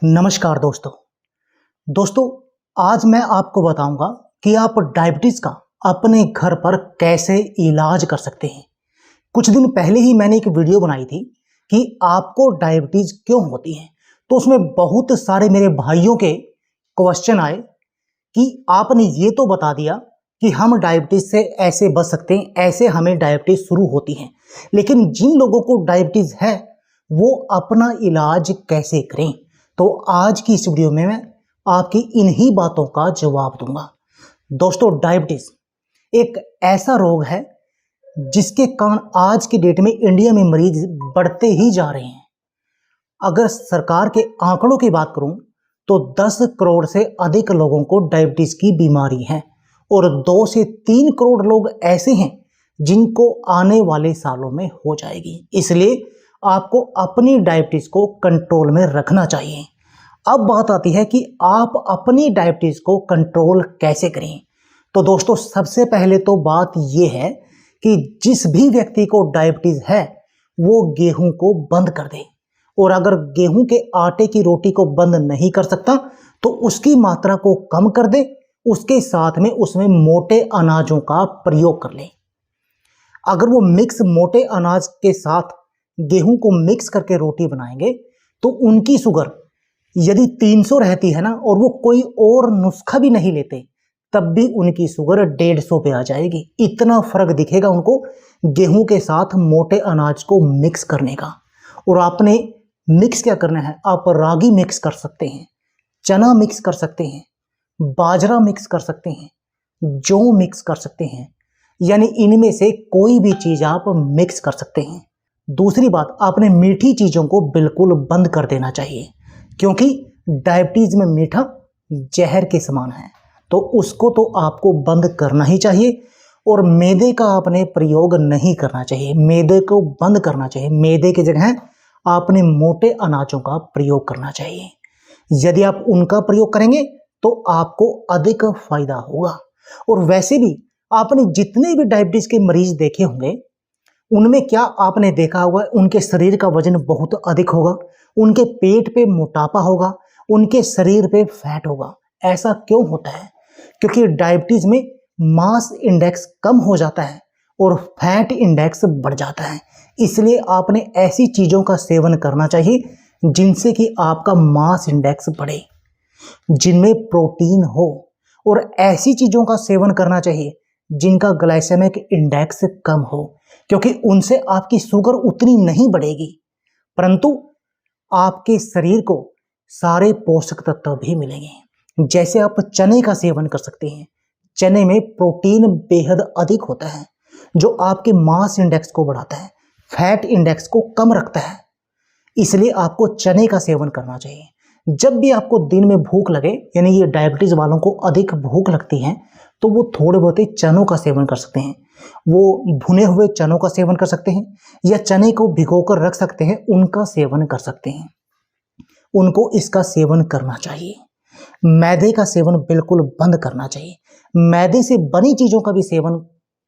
नमस्कार दोस्तों आज मैं आपको बताऊंगा कि आप डायबिटीज का अपने घर पर कैसे इलाज कर सकते हैं। कुछ दिन पहले ही मैंने एक वीडियो बनाई थी कि आपको डायबिटीज क्यों होती है, तो उसमें बहुत सारे मेरे भाइयों के क्वेश्चन आए कि आपने ये तो बता दिया कि हम डायबिटीज से ऐसे बच सकते हैं, ऐसे हमें डायबिटीज शुरू होती है, लेकिन जिन लोगों को डायबिटीज है वो अपना इलाज कैसे करें। तो आज की इस वीडियो में मैं आपकी इन्हीं बातों का जवाब दूंगा। दोस्तों, डायबिटीज एक ऐसा रोग है जिसके कारण आज की डेट में इंडिया में मरीज बढ़ते ही जा रहे हैं। अगर सरकार के आंकड़ों की बात करूं तो 10 करोड़ से अधिक लोगों को डायबिटीज की बीमारी है और 2 से 3 करोड़ लोग ऐसे हैं जिनको आने वाले सालों में हो जाएगी। इसलिए आपको अपनी डायबिटीज को कंट्रोल में रखना चाहिए। अब बात आती है कि आप अपनी डायबिटीज को कंट्रोल कैसे करें। तो दोस्तों, सबसे पहले तो बात यह है कि जिस भी व्यक्ति को डायबिटीज है वो गेहूं को बंद कर दे, और अगर गेहूं के आटे की रोटी को बंद नहीं कर सकता तो उसकी मात्रा को कम कर दे, उसके साथ में उसमें मोटे अनाजों का प्रयोग कर ले। अगर वो मिक्स मोटे अनाज के साथ गेहूं को मिक्स करके रोटी बनाएंगे तो उनकी शुगर यदि 300 रहती है ना, और वो कोई और नुस्खा भी नहीं लेते, तब भी उनकी शुगर 150 पे आ जाएगी। इतना फर्क दिखेगा उनको गेहूं के साथ मोटे अनाज को मिक्स करने का। और आपने मिक्स क्या करना है, आप रागी मिक्स कर सकते हैं, चना मिक्स कर सकते हैं, बाजरा मिक्स कर सकते हैं, जौ मिक्स कर सकते हैं, यानी इनमें से कोई भी चीज आप मिक्स कर सकते हैं। दूसरी बात, आपने मीठी चीजों को बिल्कुल बंद कर देना चाहिए, क्योंकि डायबिटीज में मीठा जहर के समान है, तो उसको तो आपको बंद करना ही चाहिए। और मैदे का आपने प्रयोग नहीं करना चाहिए, मैदे को बंद करना चाहिए। मैदे की जगह आपने मोटे अनाजों का प्रयोग करना चाहिए। यदि आप उनका प्रयोग करेंगे तो आपको अधिक फायदा होगा। और वैसे भी आपने जितने भी डायबिटीज के मरीज देखे होंगे उनमें क्या आपने देखा होगा, उनके शरीर का वजन बहुत अधिक होगा, उनके पेट पे मोटापा होगा, उनके शरीर पे फैट होगा। ऐसा क्यों होता है? क्योंकि डायबिटीज में मास इंडेक्स कम हो जाता है और फैट इंडेक्स बढ़ जाता है। इसलिए आपने ऐसी चीजों का सेवन करना चाहिए जिनसे कि आपका मास इंडेक्स बढ़े, जिनमें प्रोटीन हो, और ऐसी चीजों का सेवन करना चाहिए जिनका ग्लाइसेमिक इंडेक्स कम हो, क्योंकि उनसे आपकी शुगर उतनी नहीं बढ़ेगी, परंतु आपके शरीर को सारे पोषक तत्व भी मिलेंगे। जैसे आप चने का सेवन कर सकते हैं, चने में प्रोटीन बेहद अधिक होता है जो आपके मास इंडेक्स को बढ़ाता है, फैट इंडेक्स को कम रखता है। इसलिए आपको चने का सेवन करना चाहिए। जब भी आपको दिन में भूख लगे, यानी ये डायबिटीज वालों को अधिक भूख लगती है, तो वो थोड़े बहुत ही चनों का सेवन कर सकते हैं। वो भुने हुए चनों का सेवन कर सकते हैं, या चने को भिगोकर रख सकते हैं, उनका सेवन कर सकते हैं। उनको इसका सेवन करना चाहिए। मैदे का सेवन बिल्कुल बंद करना चाहिए। मैदे से बनी चीजों का भी सेवन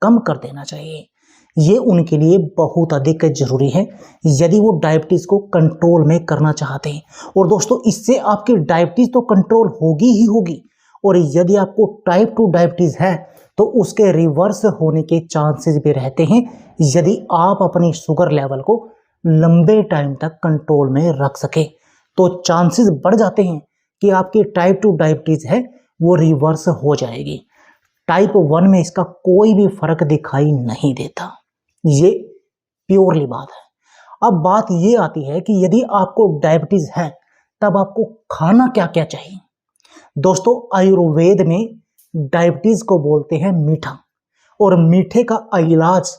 कम कर देना चाहिए। ये उनके लिए बहुत अधिक जरूरी है यदि वो डायबिटीज को कंट्रोल में करना चाहते हैं। और दोस्तों, इससे आपकी डायबिटीज तो कंट्रोल होगी ही होगी, और यदि आपको टाइप 2 डायबिटीज है तो उसके रिवर्स होने के चांसेस भी रहते हैं यदि आप अपनी शुगर लेवल को लंबे टाइम तक कंट्रोल में रख सके। तो चांसेस बढ़ जाते हैं कि आपकी टाइप 2 डायबिटीज है वो रिवर्स हो जाएगी। टाइप 1 में इसका कोई भी फर्क दिखाई नहीं देता। ये प्योरली बात है। अब बात ये आती है कि यदि आपको डायबिटीज है तब आपको खाना क्या क्या चाहिए। दोस्तों, आयुर्वेद में डायबिटीज को बोलते हैं मीठा, और मीठे का इलाज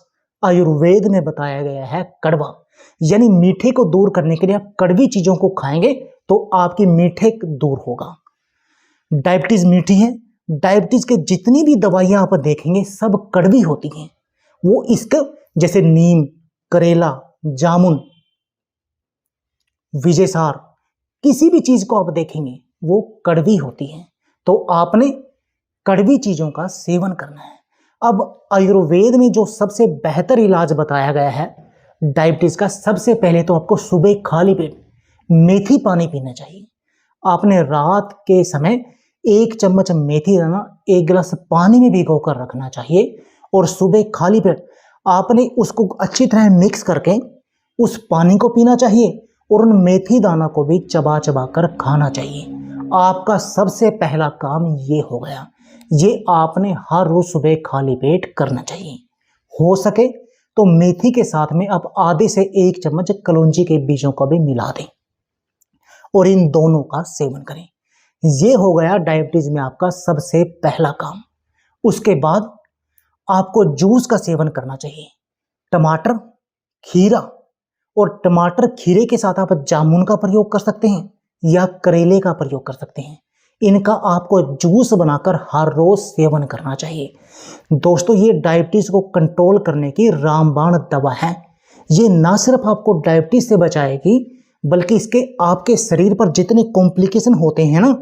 आयुर्वेद में बताया गया है कड़वा। यानी मीठे को दूर करने के लिए आप कड़वी चीजों को खाएंगे तो आपकी मीठे दूर होगा। डायबिटीज मीठी है। डायबिटीज के जितनी भी दवाइयां आप देखेंगे सब कड़वी होती हैं। वो इसके जैसे नीम, करेला, जामुन, विजयसार, किसी भी चीज को आप देखेंगे वो कड़वी होती है। तो आपने कड़वी चीजों का सेवन करना है। अब आयुर्वेद में जो सबसे बेहतर इलाज बताया गया है डायबिटीज का, सबसे पहले तो आपको सुबह खाली पेट मेथी पानी पीना चाहिए। आपने रात के समय 1 चम्मच मेथी दाना 1 गिलास पानी में भिगो कर रखना चाहिए और सुबह खाली पेट आपने उसको अच्छी तरह मिक्स करके उस पानी को पीना चाहिए और उन मेथी दाना को भी चबा चबा कर खाना चाहिए। आपका सबसे पहला काम ये हो गया। ये आपने हर रोज सुबह खाली पेट करना चाहिए। हो सके तो मेथी के साथ में आप आधे से 1 चम्मच कलौंजी के बीजों को भी मिला दें और इन दोनों का सेवन करें। ये हो गया डायबिटीज में आपका सबसे पहला काम। उसके बाद आपको जूस का सेवन करना चाहिए। टमाटर, खीरा और टमाटर खीरे के साथ आप जामुन का प्रयोग कर सकते हैं या करेले का प्रयोग कर सकते हैं। इनका आपको जूस बनाकर हर रोज सेवन करना चाहिए। दोस्तों, ये डायबिटीज को कंट्रोल करने की रामबाण दवा है। ये ना सिर्फ आपको डायबिटीज से बचाएगी बल्कि इसके आपके शरीर पर जितने कॉम्प्लिकेशन होते हैं ना,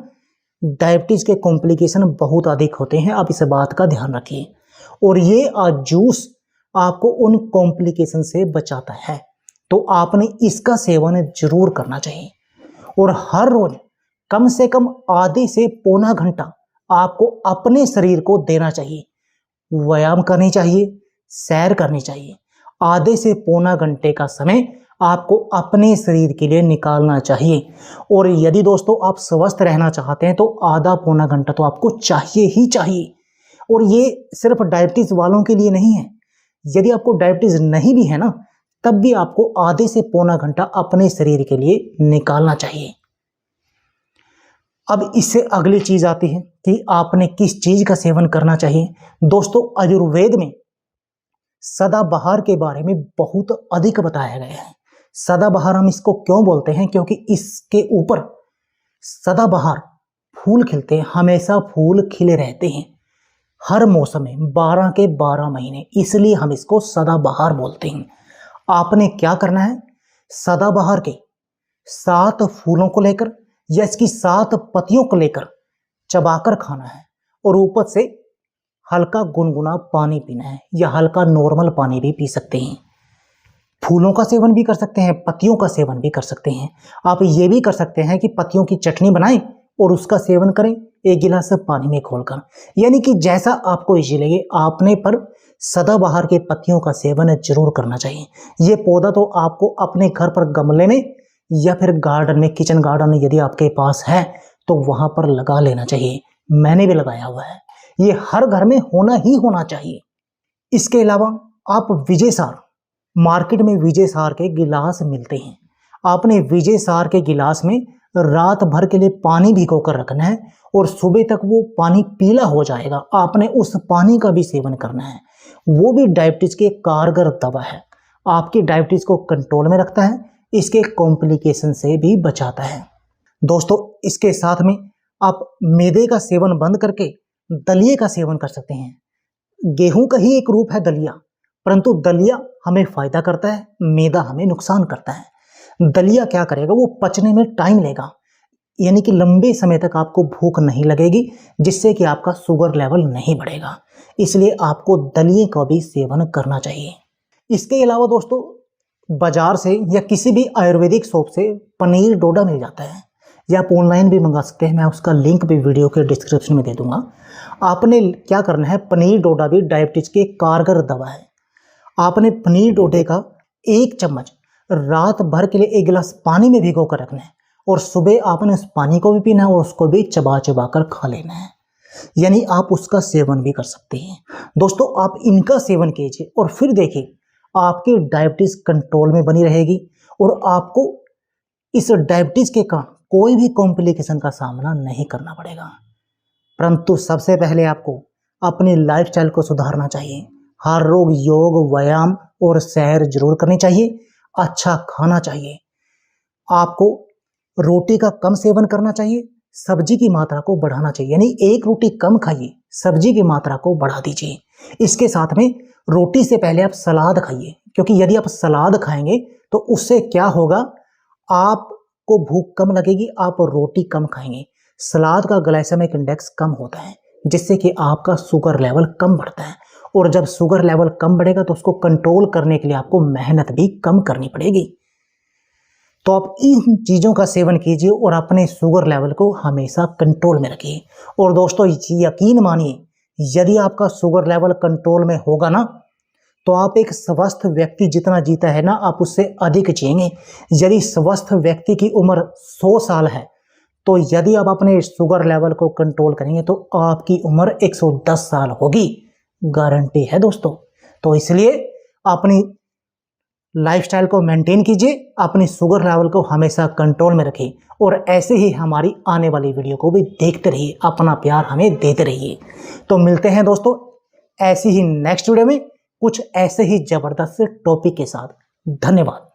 डायबिटीज के कॉम्प्लिकेशन बहुत अधिक होते हैं। आप इस बात का ध्यान रखिए और ये जूस आपको उन कॉम्प्लिकेशन से बचाता है। तो आपने इसका सेवन जरूर करना चाहिए और हर रोज कम से कम आधे से पौना घंटा आपको अपने शरीर को देना चाहिए। व्यायाम करनी चाहिए, सैर करनी चाहिए। आधे से पौना घंटे का समय आपको अपने शरीर के लिए निकालना चाहिए। और यदि दोस्तों आप स्वस्थ रहना चाहते हैं तो आधा पौना घंटा तो आपको चाहिए ही चाहिए। और ये सिर्फ डायबिटीज वालों के लिए नहीं है। यदि आपको डायबिटीज नहीं भी है ना, तब भी आपको आधे से पौना घंटा अपने शरीर के लिए निकालना चाहिए। अब इससे अगली चीज आती है कि आपने किस चीज का सेवन करना चाहिए। दोस्तों, आयुर्वेद में सदाबहार के बारे में बहुत अधिक बताया गया है। सदाबहार हम इसको क्यों बोलते हैं? क्योंकि इसके ऊपर सदाबहार फूल खिलते हैं, हमेशा फूल खिले रहते हैं हर मौसम में, 12 के 12 महीने, इसलिए हम इसको सदाबहार बोलते हैं। आपने क्या करना है, सदाबहार के 7 फूलों को लेकर या इसकी 7 पत्तियों को लेकर चबाकर खाना है और ऊपर से हल्का गुनगुना पानी पीना है या हल्का नॉर्मल पानी भी पी सकते हैं। फूलों का सेवन भी कर सकते हैं, पत्तियों का सेवन भी कर सकते हैं। आप ये भी कर सकते हैं कि पत्तियों की चटनी बनाएं और उसका सेवन करें 1 गिलास पानी में घोलकर। यानी कि जैसा आपको इजी लगे, आपने पर सदाबहार के पत्तियों का सेवन जरूर करना चाहिए। ये पौधा तो आपको अपने घर पर गमले में या फिर गार्डन में, किचन गार्डन यदि आपके पास है तो वहां पर लगा लेना चाहिए। मैंने भी लगाया हुआ है। ये हर घर में होना ही होना चाहिए। इसके अलावा आप विजय सार, मार्केट में विजय सार के गिलास मिलते हैं। आपने विजय सार के गिलास में रात भर के लिए पानी भिगो कर रखना है और सुबह तक वो पानी पीला हो जाएगा। आपने उस पानी का भी सेवन करना है। वो भी डायबिटीज के कारगर दवा है। आपकी डायबिटीज को कंट्रोल में रखता है, इसके कॉम्प्लिकेशन से भी बचाता है। दोस्तों, इसके साथ में आप मैदे का सेवन बंद करके दलिये का सेवन कर सकते हैं। गेहूं का ही एक रूप है दलिया, परंतु दलिया हमें फायदा करता है, मैदा हमें नुकसान करता है। दलिया क्या करेगा, वो पचने में टाइम लेगा, यानी कि लंबे समय तक आपको भूख नहीं लगेगी, जिससे कि आपका शुगर लेवल नहीं बढ़ेगा। इसलिए आपको दलिये का भी सेवन करना चाहिए। इसके अलावा दोस्तों, बाजार से या किसी भी आयुर्वेदिक शॉप से पनीर डोडा मिल जाता है या आप ऑनलाइन भी मंगा सकते हैं। मैं उसका लिंक भी वीडियो के डिस्क्रिप्शन में दे दूंगा। आपने क्या करना है, पनीर डोडा भी डायबिटीज के कारगर दवा है। आपने पनीर डोडे का 1 चम्मच रात भर के लिए 1 गिलास पानी में भिगो कर रखना है और सुबह आपने उस पानी को भी पीना है और उसको भी चबा चबा कर खा लेना है। यानी आप उसका सेवन भी कर सकते हैं। दोस्तों, आप इनका सेवन कीजिए और फिर देखिए आपकी डायबिटीज कंट्रोल में बनी रहेगी और आपको इस डायबिटीज के कारण कोई भी कॉम्प्लिकेशन का सामना नहीं करना पड़ेगा। परंतु सबसे पहले आपको अपनी लाइफस्टाइल को सुधारना चाहिए। हर रोज योग, व्यायाम और सैर जरूर करनी चाहिए। अच्छा खाना चाहिए। आपको रोटी का कम सेवन करना चाहिए, सब्जी की मात्रा को बढ़ाना चाहिए। यानी 1 रोटी कम खाइए, सब्जी की मात्रा को बढ़ा दीजिए। इसके साथ में रोटी से पहले आप सलाद खाइए, क्योंकि यदि आप सलाद खाएंगे तो उससे क्या होगा, आपको भूख कम लगेगी, आप रोटी कम खाएंगे। सलाद का ग्लाइसेमिक इंडेक्स कम होता है, जिससे कि आपका शुगर लेवल कम बढ़ता है और जब शुगर लेवल कम बढ़ेगा तो उसको कंट्रोल करने के लिए आपको मेहनत भी कम करनी पड़ेगी। तो आप इन चीज़ों का सेवन कीजिए और अपने शुगर लेवल को हमेशा कंट्रोल में रखिए। और दोस्तों यकीन मानिए, यदि आपका शुगर लेवल कंट्रोल में होगा ना, तो आप एक स्वस्थ व्यक्ति जितना जीता है ना, आप उससे अधिक जिएंगे। यदि स्वस्थ व्यक्ति की उम्र 100 साल है, तो यदि आप अपने शुगर लेवल को कंट्रोल करेंगे तो आपकी उम्र 110 साल होगी, गारंटी है दोस्तों। तो इसलिए अपनी लाइफस्टाइल को मेंटेन कीजिए, अपनी शुगर लेवल को हमेशा कंट्रोल में रखिए और ऐसे ही हमारी आने वाली वीडियो को भी देखते रहिए, अपना प्यार हमें देते रहिए। तो मिलते हैं दोस्तों ऐसी ही नेक्स्ट वीडियो में कुछ ऐसे ही जबरदस्त टॉपिक के साथ। धन्यवाद।